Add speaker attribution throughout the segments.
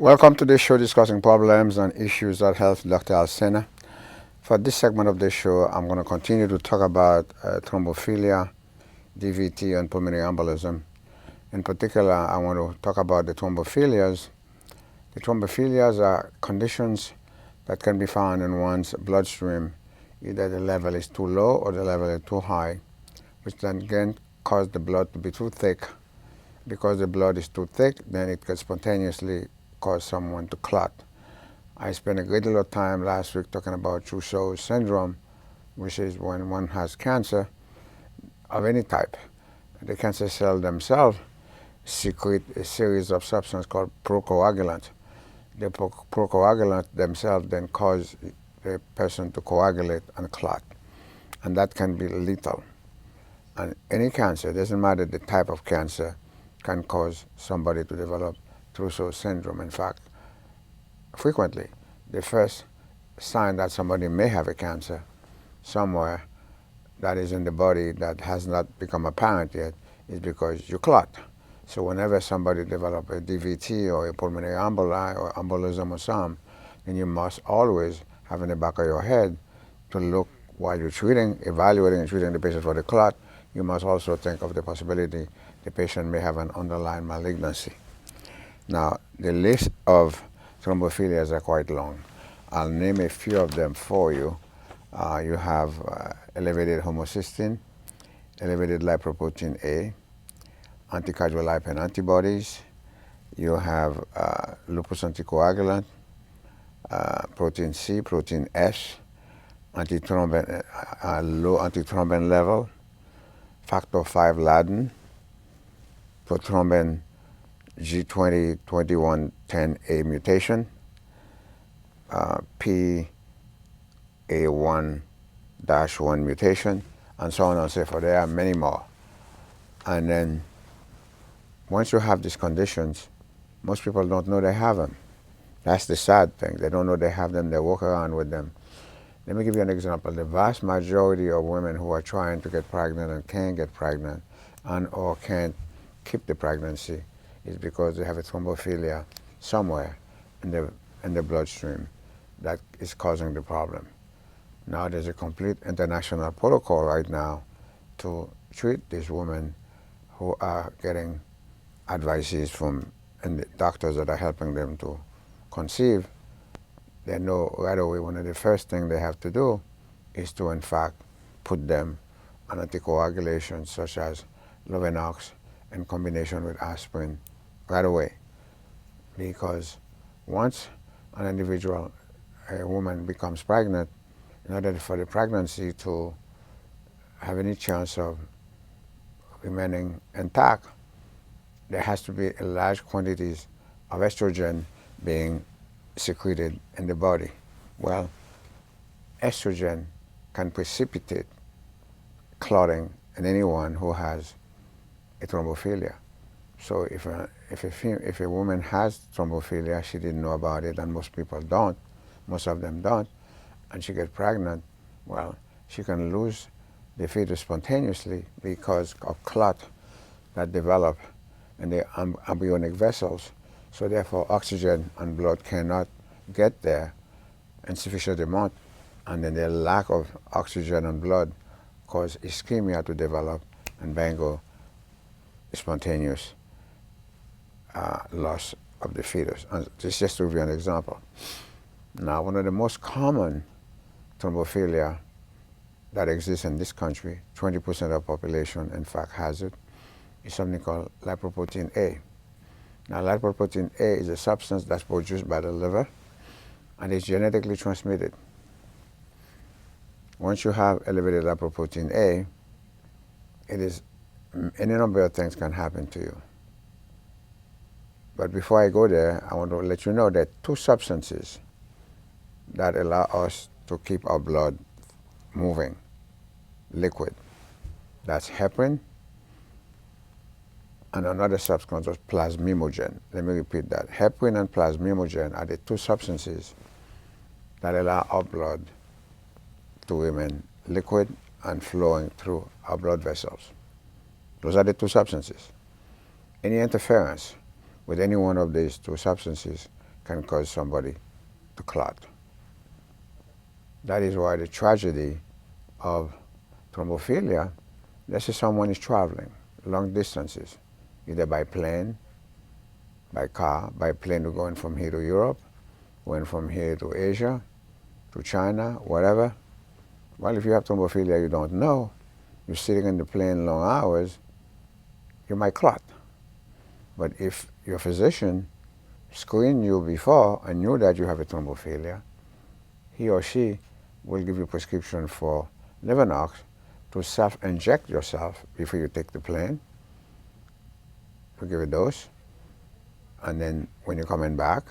Speaker 1: Welcome to this show discussing problems and issues that help Dr. Alcena. For this segment of the show, I'm going to continue to talk about thrombophilia, DVT, and pulmonary embolism. In particular, I want to talk about the thrombophilias. The thrombophilias are conditions that can be found in one's bloodstream. Either the level is too low or the level is too high, which then can cause the blood to be too thick. Because the blood is too thick, then it can spontaneously cause someone to clot. I spent a great deal of time last week talking about Trousseau's syndrome, which is when one has cancer of any type. The cancer cells themselves secrete a series of substances called procoagulants. The procoagulants themselves then cause the person to coagulate and clot, and that can be lethal. And any cancer, doesn't matter the type of cancer, can cause somebody to develop Trousseau's syndrome. In fact, frequently, the first sign that somebody may have a cancer somewhere that is in the body that has not become apparent yet is because you clot. So whenever somebody develops a DVT or a pulmonary emboli or embolism or something, then you must always have in the back of your head to look while you're evaluating and treating the patient for the clot. You must also think of the possibility the patient may have an underlying malignancy. Now, the list of thrombophilias are quite long. I'll name a few of them for you. You have elevated homocysteine, elevated lipoprotein A, anti-cardioligand antibodies. You have lupus anticoagulant, protein C, protein S, antithrombin, low antithrombin level, factor V Latin, prothrombin G202110A mutation, PA1-1 mutation, and so on and so forth. There are many more. And then once you have these conditions, most people don't know they have them. That's the sad thing. They don't know they have them. They walk around with them. Let me give you an example. The vast majority of women who are trying to get pregnant and can't get pregnant and or can't keep the pregnancy is because they have a thrombophilia somewhere in the bloodstream that is causing the problem. Now there's a complete international protocol right now to treat these women who are getting advices from and the doctors that are helping them to conceive. They know right away one of the first things they have to do is to in fact put them on anticoagulation such as Lovenox in combination with aspirin right away. Because once an individual, a woman becomes pregnant, in order for the pregnancy to have any chance of remaining intact, there has to be large quantities of estrogen being secreted in the body. Well, estrogen can precipitate clotting in anyone who has a thrombophilia. So if a woman has thrombophilia, she didn't know about it, and most people don't, most of them don't, and she gets pregnant, well, she can lose the fetus spontaneously because of clot that develop in the embryonic vessels. So therefore, oxygen and blood cannot get there in sufficient amount, and then the lack of oxygen and blood cause ischemia to develop, and bango, spontaneous loss of the fetus. And this is just to give you an example. Now, one of the most common thrombophilia that exists in this country, 20% of the population in fact has it, is something called lipoprotein A. Now, lipoprotein A is a substance that's produced by the liver and is genetically transmitted. Once you have elevated lipoprotein A, it is any number of things can happen to you. But before I go there, I want to let you know that two substances that allow us to keep our blood moving, liquid. That's heparin and another substance called plasminogen. Let me repeat that. Heparin and plasminogen are the two substances that allow our blood to remain liquid and flowing through our blood vessels. Those are the two substances. Any interference with any one of these two substances can cause somebody to clot. That is why the tragedy of thrombophilia, let's say someone is traveling long distances, either by plane, by car, by plane to going from here to Europe, going from here to Asia, to China, whatever. Well, if you have thrombophilia you don't know, you're sitting in the plane long hours, you might clot. But if your physician screened you before and knew that you have a thrombophilia, he or she will give you a prescription for Levodopa to self-inject yourself before you take the plane, to give a dose, and then when you're coming back,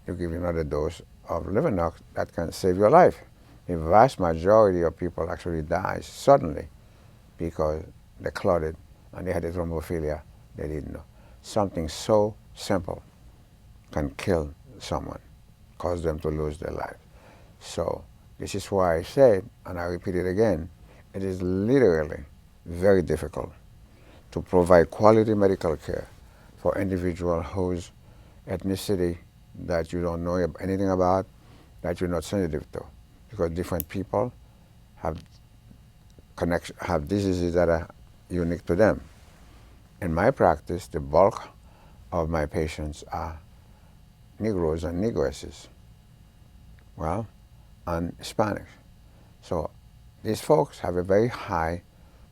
Speaker 1: you give another dose of Levodopa that can save your life. The vast majority of people actually die suddenly because they clotted and they had a thrombophilia they didn't know. Something so simple can kill someone, cause them to lose their life. So this is why I said, and I repeat it again, it is literally very difficult to provide quality medical care for individuals whose ethnicity that you don't know anything about, that you're not sensitive to, because different people have diseases that are unique to them. In my practice, the bulk of my patients are Negroes and Negresses, well, and Hispanics. So these folks have a very high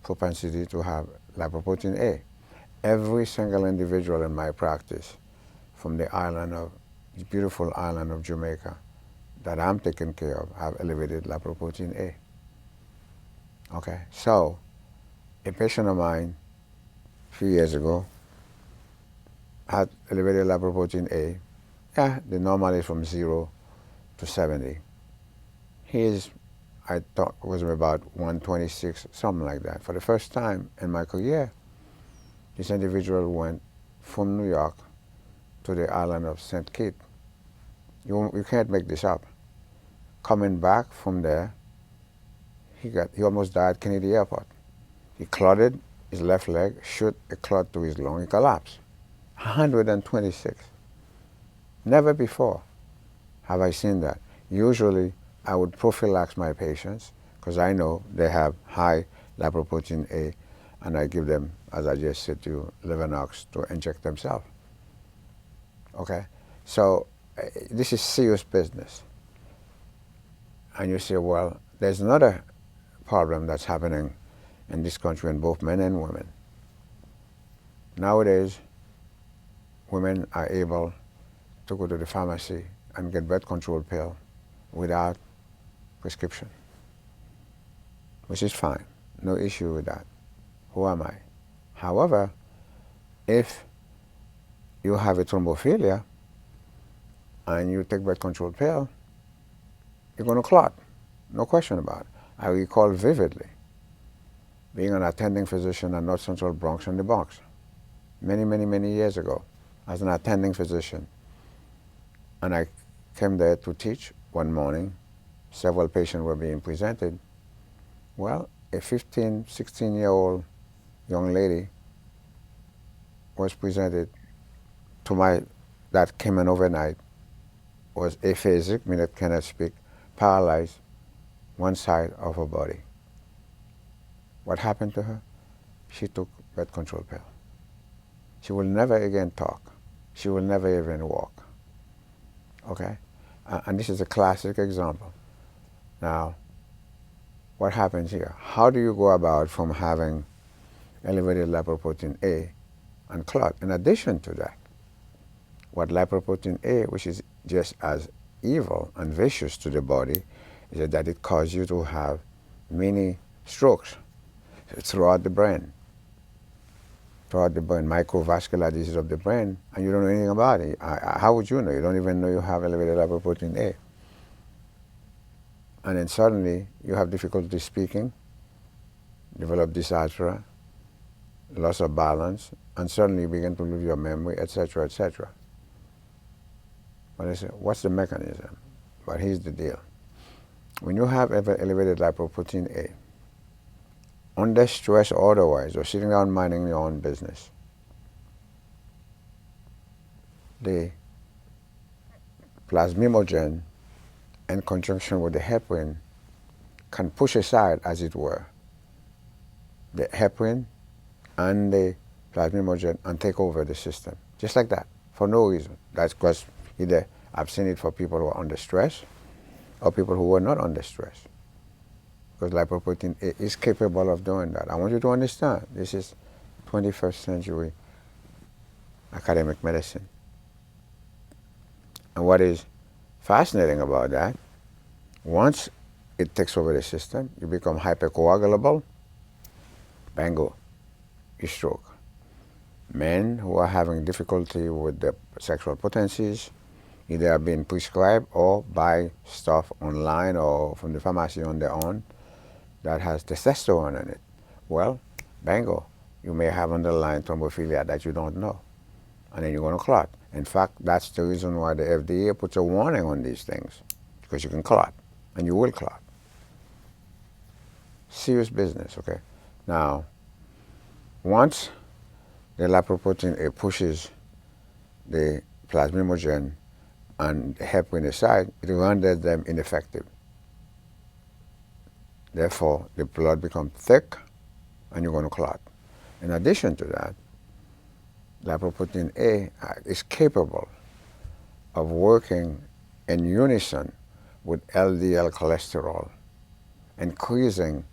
Speaker 1: propensity to have lipoprotein A. Every single individual in my practice from the beautiful island of Jamaica that I'm taking care of have elevated lipoprotein A. Okay, so a patient of mine a few years ago had elevated lipoprotein A. Yeah, the normal is from 0 to 70. His, I thought, was about 126, something like that. For the first time in my career, this individual went from New York to the island of St. Kitts. You can't make this up. Coming back from there, he almost died at Kennedy Airport. He clotted his left leg, shoot a clot to his lung, he collapsed. 126. Never before have I seen that. Usually, I would prophylax my patients because I know they have high lipoprotein A, and I give them, as I just said to you, Levodopa to inject themselves. Okay? So this is serious business. And you say, well, there's another problem that's happening in this country in both men and women. Nowadays, women are able to go to the pharmacy and get birth control pill without prescription, which is fine. No issue with that. Who am I? However, if you have a thrombophilia and you take birth control pill, you're going to clot. No question about it. I recall vividly being an attending physician at North Central Bronx in the Bronx many, many, many years ago as an attending physician. And I came there to teach one morning. Several patients were being presented. Well, a 15, 16-year-old young lady was presented to that came in overnight, was aphasic, meaning cannot speak, paralyzed one side of her body. What happened to her? She took birth control pill. She will never again talk. She will never even walk. Okay? And this is a classic example. Now, what happens here? How do you go about from having elevated lipoprotein A and clot? In addition to that, what lipoprotein A, which is just as evil and vicious to the body, is that it causes you to have many strokes throughout the brain. Throughout the brain, microvascular disease of the brain, and you don't know anything about it. How would you know? You don't even know you have elevated lipoprotein A. And then suddenly you have difficulty speaking, develop dysphagia, loss of balance, and suddenly you begin to lose your memory, etc., etc. But I say, what's the mechanism? But here's the deal. When you have elevated lipoprotein A, under stress or otherwise, or sitting down minding your own business, the plasminogen in conjunction with the heparin can push aside, as it were, the heparin and the plasminogen and take over the system, just like that, for no reason. That's because either I've seen it for people who are under stress or people who are not under stress. Because lipoprotein A is capable of doing that. I want you to understand, this is 21st century academic medicine. And what is fascinating about that, once it takes over the system, you become hypercoagulable, bango, you stroke. Men who are having difficulty with their sexual potencies, either are being prescribed or buy stuff online or from the pharmacy on their own that has testosterone in it. Well, bango, you may have underlying thrombophilia that you don't know, and then you're going to clot. In fact, that's the reason why the FDA puts a warning on these things, because you can clot, and you will clot. Serious business, okay? Now, once the lipoprotein A pushes the plasminogen and heparin aside, it renders them ineffective. Therefore, the blood becomes thick, and you're going to clot. In addition to that, lipoprotein A is capable of working in unison with LDL cholesterol, increasing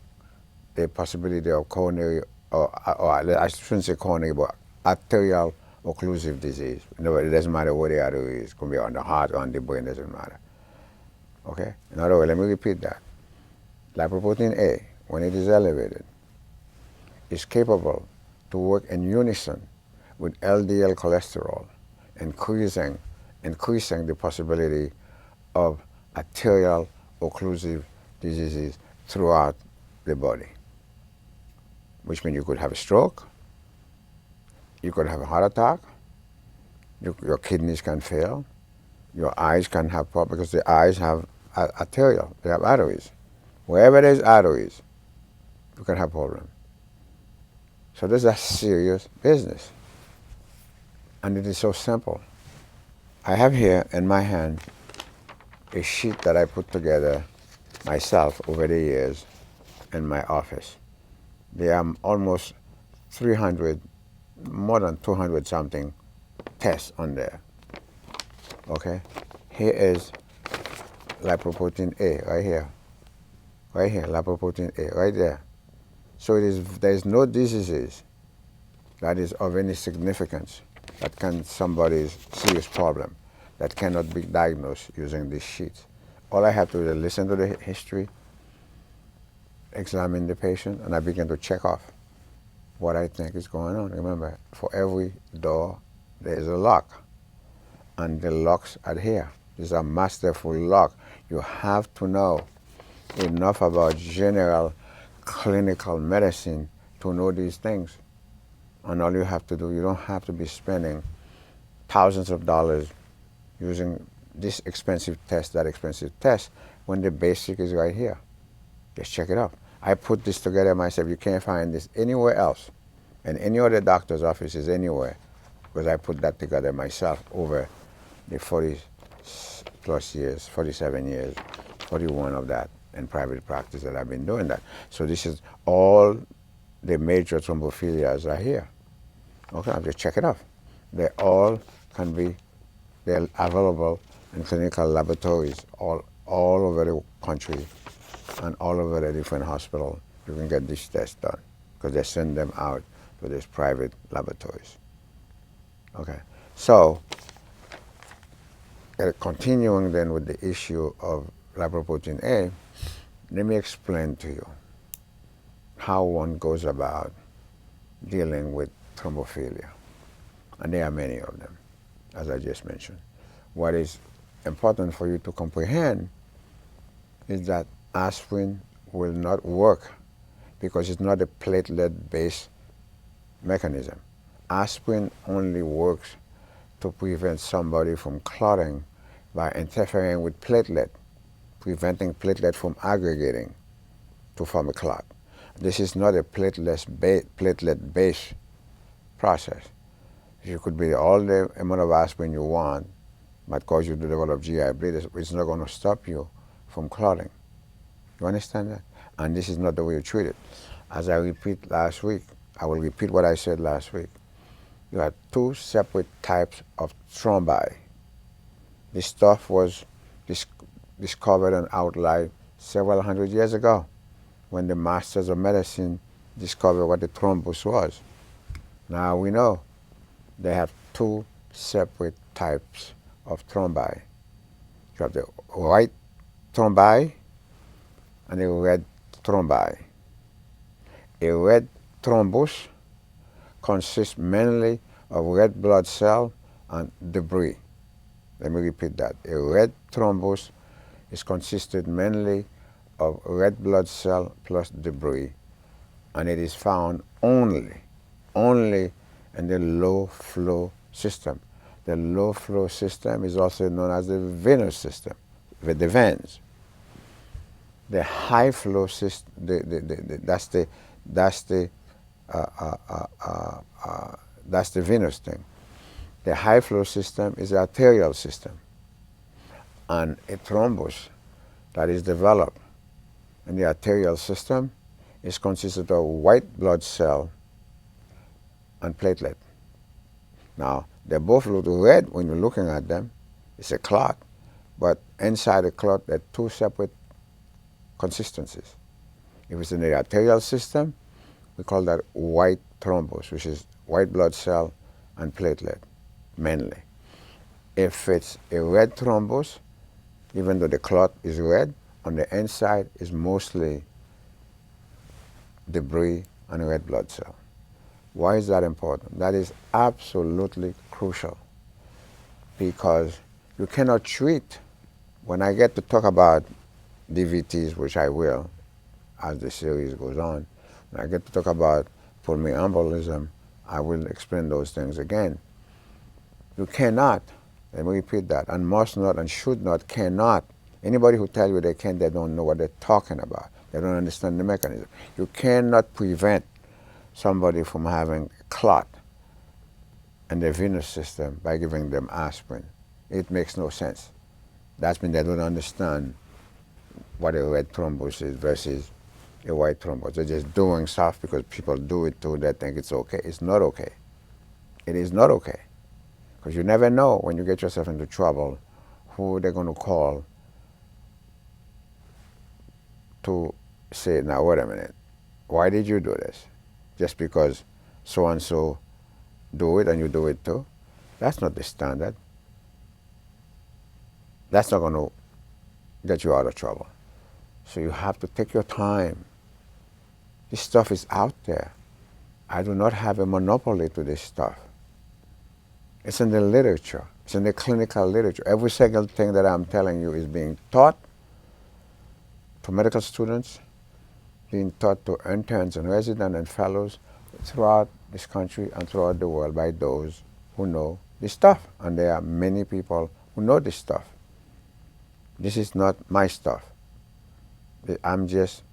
Speaker 1: the possibility of coronary, or I shouldn't say coronary, but arterial occlusive disease. No, it doesn't matter where the artery is. It can be on the heart or on the brain, doesn't matter. Okay? In other words, let me repeat that. Lipoprotein A, when it is elevated, is capable to work in unison with LDL cholesterol, increasing the possibility of arterial occlusive diseases throughout the body, which means you could have a stroke, you could have a heart attack, your kidneys can fail, your eyes can have problems, because the eyes have arterial, they have arteries. Wherever there's arteries, you can have problems. So this is a serious business. And it is so simple. I have here in my hand a sheet that I put together myself over the years in my office. There are almost 300, more than 200 something tests on there. Okay? Here is lipoprotein A, right here. Right here, lipoprotein A, right there. So there is no diseases that is of any significance that can somebody's serious problem that cannot be diagnosed using this sheet. All I have to do is listen to the history, examine the patient, and I begin to check off what I think is going on. Remember, for every door, there is a lock, and the locks adhere. This is a masterful lock. You have to know enough about general clinical medicine to know these things. And all you have to do, you don't have to be spending thousands of dollars using this expensive test, that expensive test, when the basic is right here. Just check it out. I put this together myself. You can't find this anywhere else, in any other doctor's offices anywhere, because I put that together myself over the 40 plus years, 47 years, 41 of that in private practice that I've been doing that. So this is all the major thrombophilias are here. Okay, I'll just check it off. They all can be, they're available in clinical laboratories all over the country and all over the different hospitals. You can get this test done because they send them out to these private laboratories. Okay, so continuing then with the issue of lipoprotein A, let me explain to you how one goes about dealing with thrombophilia. And there are many of them, as I just mentioned. What is important for you to comprehend is that aspirin will not work because it's not a platelet-based mechanism. Aspirin only works to prevent somebody from clotting by interfering with platelet, preventing platelet from aggregating to form a clot. This is not a platelet-based process. You could be all the amount of aspirin you want, might cause you to develop GI bleed. It's not going to stop you from clotting. You understand that? And this is not the way you treat it. As I repeat last week, I will repeat what I said last week. You have two separate types of thrombi. This stuff was discovered and outlined several hundred years ago when the masters of medicine discovered what the thrombus was. Now we know they have two separate types of thrombi. You have the white thrombi and the red thrombi. A red thrombus consists mainly of red blood cell and debris. Let me repeat that. A red thrombus is consisted mainly of red blood cell plus debris, and it is found only in the low flow system. The low flow system is also known as the venous system, with the veins. The high flow system, that's the venous thing. The high flow system is the arterial system, and a thrombus that is developed in the arterial system is consisted of white blood cell and platelet. Now, they both look red when you're looking at them. It's a clot, but inside the clot, there are two separate consistencies. If it's in the arterial system, we call that white thrombus, which is white blood cell and platelet, mainly. If it's a red thrombus, even though the clot is red, on the inside is mostly debris and red blood cell. Why is that important? That is absolutely crucial, because you cannot treat, when I get to talk about DVTs, which I will as the series goes on, when I get to talk about pulmonary embolism, I will explain those things again. You cannot, let me repeat that, and must not and should not, cannot. Anybody who tells you they can, they don't know what they're talking about. They don't understand the mechanism. You cannot prevent somebody from having a clot in their venous system by giving them aspirin. It makes no sense. That's when they don't understand what a red thrombus is versus a white thrombus. They're just doing stuff because people do it too. They think it's okay. It's not okay. It is not okay. Because you never know when you get yourself into trouble who they're going to call to say, now wait a minute, why did you do this? Just because so-and-so do it and you do it too? That's not the standard. That's not going to get you out of trouble. So you have to take your time. This stuff is out there. I do not have a monopoly to this stuff. It's in the literature. It's in the clinical literature. Every single thing that I'm telling you is being taught to medical students, being taught to interns and residents and fellows throughout this country and throughout the world by those who know this stuff. And there are many people who know this stuff. This is not my stuff. I'm just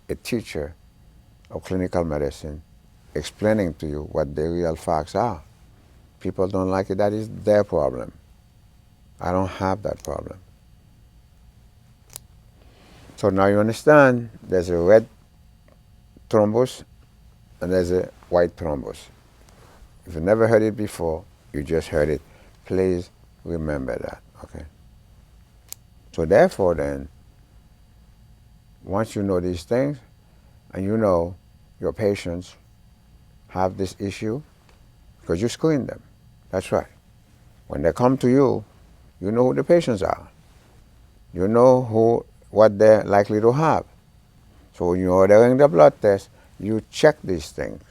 Speaker 1: a teacher of clinical medicine explaining to you what the real facts are. People don't like it, that is their problem. I don't have that problem. So now you understand there's a red thrombus and there's a white thrombus. If you never heard it before, you just heard it. Please remember that, okay? So therefore then, once you know these things, and you know your patients have this issue, because you screen them. That's right. When they come to you, you know who the patients are. You know what they're likely to have. So when you're ordering the blood test, you check these things.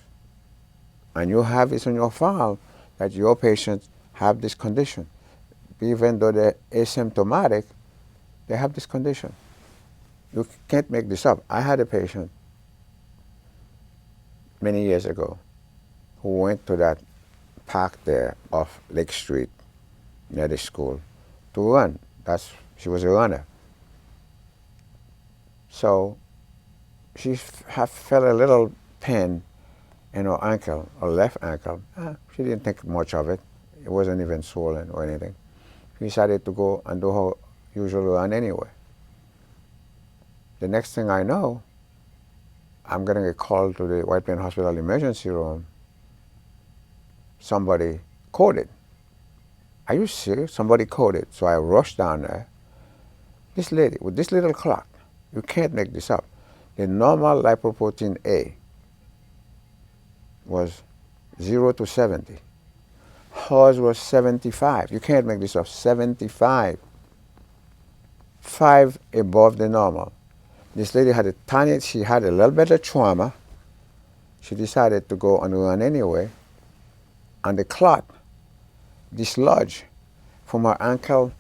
Speaker 1: And you have this on your file that your patients have this condition. Even though they're asymptomatic, they have this condition. You can't make this up. I had a patient many years ago who went to that park there off Lake Street near the school to run. She was a runner. So she felt a little pain in her ankle, her left ankle. She didn't think much of it. It wasn't even swollen or anything. She decided to go and do her usual run anyway. The next thing I know, I'm getting a call to the White Plain Hospital emergency room. Somebody coded. Are you serious? Somebody coded. So I rushed down there. This lady with this little clock, you can't make this up. The normal lipoprotein A was 0 to 70. Hers was 75. You can't make this up. 75. 5 above the normal. This lady had she had a little bit of trauma. She decided to go and run anyway. And the clot dislodged from her ankle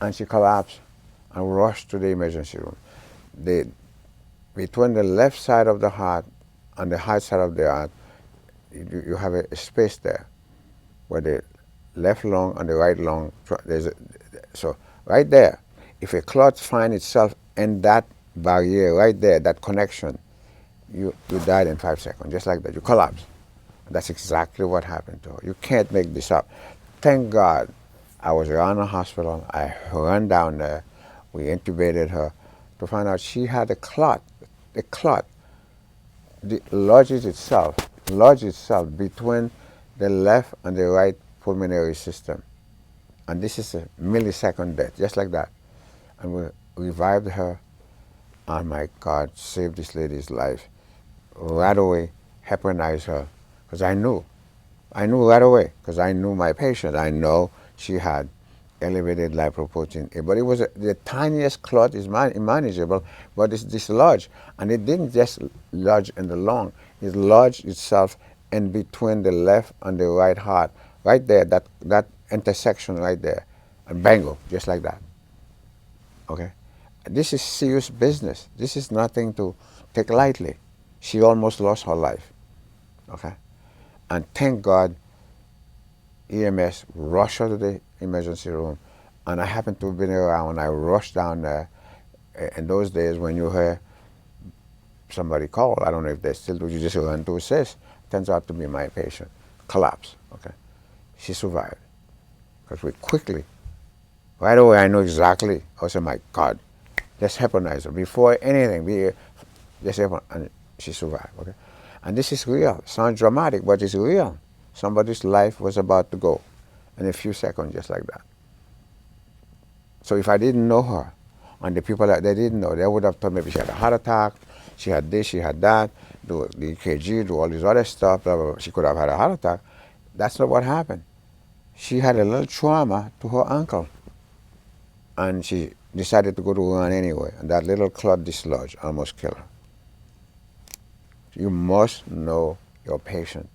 Speaker 1: and she collapsed and rushed to the emergency room. Between the left side of the heart and the right side of the heart, you have a space there where the left lung and the right lung, so right there, if a clot finds itself in that barrier right there, that connection, you died in 5 seconds, just like that. You collapse. That's exactly what happened to her. You can't make this up. Thank God I was around the hospital. I ran down there. We intubated her to find out she had a clot. The clot lodges itself between the left and the right pulmonary system. And this is a millisecond death, just like that. And we revived her. And my God, saved this lady's life. Right away, heparinized her. Because I knew right away, because I knew my patient. I know she had elevated lipoprotein A. But it was the tiniest clot is manageable, but it's dislodged. And it didn't just lodge in the lung. It lodged itself in between the left and the right heart. Right there, that intersection right there. And bango, just like that. Okay? This is serious business. This is nothing to take lightly. She almost lost her life. Okay? And thank God EMS rushed her to the emergency room. And I happened to have been around. I rushed down there. In those days, when you hear somebody call, I don't know if they still do, you just run to assist. Turns out to be my patient. Collapse. Okay? She survived. Because we quickly, right away, I know exactly. I said, my God, let's heparinize her. Before anything, just and she survived. Okay? And this is real. Sounds dramatic, but it's real. Somebody's life was about to go in a few seconds, just like that. So if I didn't know her, and the people that they didn't know, they would have told me maybe she had a heart attack, she had this, she had that, do the EKG, do all this other stuff, blah, blah, blah. She could have had a heart attack. That's not what happened. She had a little trauma to her ankle, and she decided to go to run anyway, and that little clot dislodged, almost killed her. You must know your patient.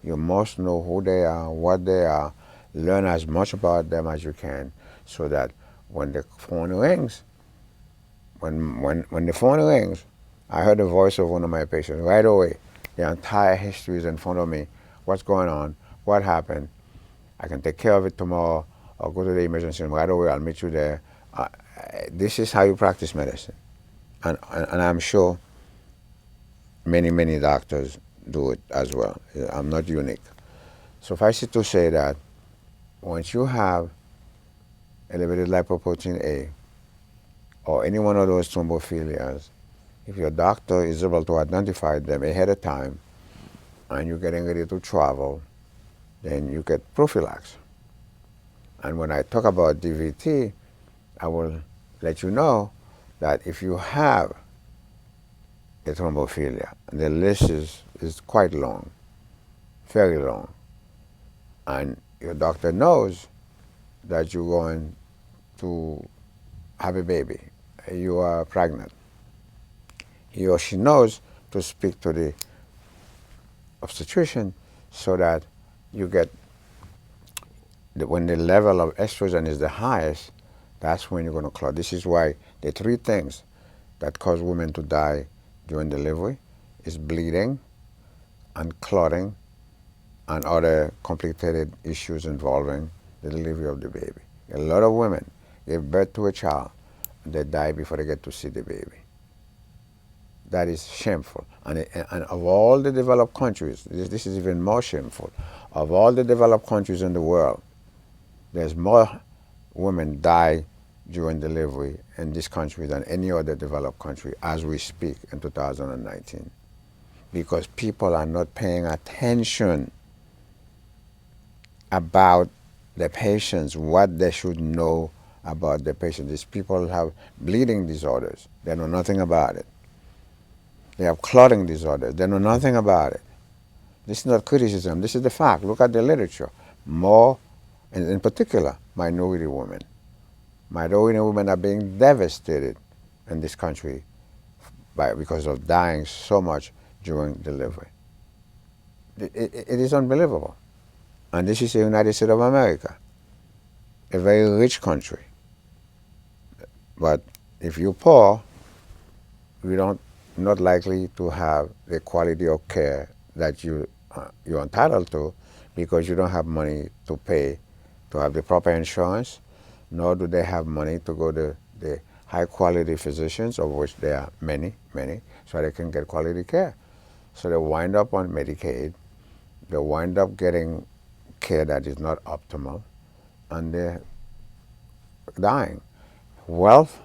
Speaker 1: You must know who they are, what they are, learn as much about them as you can, so that when the phone rings, when the phone rings, I heard the voice of one of my patients right away. The entire history is in front of me. What's going on? What happened? I can take care of it tomorrow. I'll go to the emergency room right away. I'll meet you there. This is how you practice medicine. And I'm sure many doctors do it as well. I'm not unique. Suffice it to say that once you have elevated lipoprotein A or any one of those thrombophilias, if your doctor is able to identify them ahead of time and you're getting ready to travel, then you get prophylaxis. And when I talk about DVT, I will let you know that if you have a thrombophilia, the list is quite long, very long, and your doctor knows that you're going to have a baby, you are pregnant, he or she knows to speak to the obstetrician so that you get, when the level of estrogen is the highest, that's when you're going to clot. This is why the 3 things that cause women to die during delivery is bleeding and clotting and other complicated issues involving the delivery of the baby. A lot of women give birth to a child and they die before they get to see the baby. That is shameful. And of all the developed countries, this is even more shameful. Of all the developed countries in the world, there's more women die during delivery in this country than any other developed country as we speak in 2019. Because people are not paying attention about the patients, what they should know about the patient. These people have bleeding disorders. They know nothing about it. They have clotting disorders. They know nothing about it. This is not criticism. This is the fact. Look at the literature. More, and in particular, minority women. Minority women are being devastated in this country because of dying so much during delivery. It is unbelievable. And this is the United States of America, a very rich country. But if you're poor, you don't not likely to have the quality of care that you're entitled to, because you don't have money to pay to have the proper insurance, nor do they have money to go to the high quality physicians, of which there are many, many, so they can get quality care. So they wind up on Medicaid, they wind up getting care that is not optimal, and they're dying. Wealth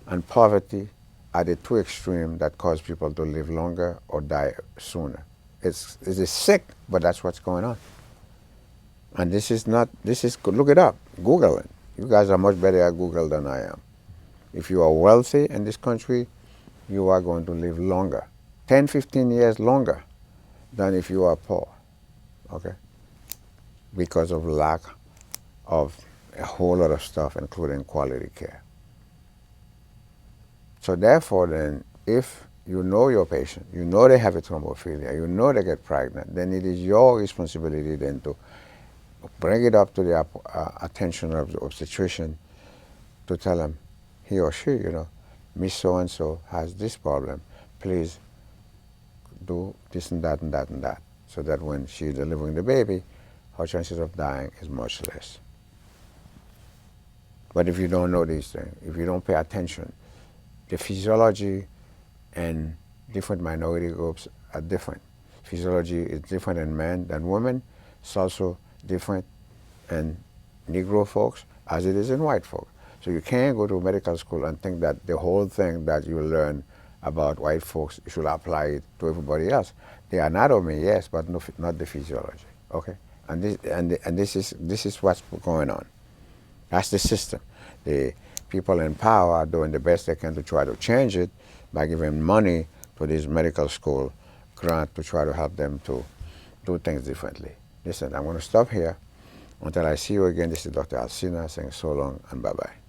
Speaker 1: and poverty are the two extremes that cause people to live longer or die sooner. It's sick, but that's what's going on. And this is, look it up, Google it. You guys are much better at Google than I am. If you are wealthy in this country, you are going to live longer, 10, 15 years longer than if you are poor, okay? Because of lack of a whole lot of stuff, including quality care. So therefore then, if you know your patient, you know they have a thrombophilia, you know they get pregnant, then it is your responsibility then to bring it up to the attention of the obstetrician to tell them, he or she, Miss So-and-so has this problem, please do this and that and that and that, so that when she's delivering the baby, her chances of dying is much less. But if you don't know these things, if you don't pay attention, the physiology and different minority groups are different. Physiology is different in men than women. It's also different in Negro folks as it is in white folks. So you can't go to medical school and think that the whole thing that you learn about white folks, you should apply it to everybody else. The anatomy, yes, but not the physiology. Okay, and this is what's going on. That's the system. The people in power are doing the best they can to try to change it by giving money to this medical school grant to try to help them to do things differently. Listen, I'm going to stop here until I see you again. This is Dr. Alcena saying so long and bye-bye.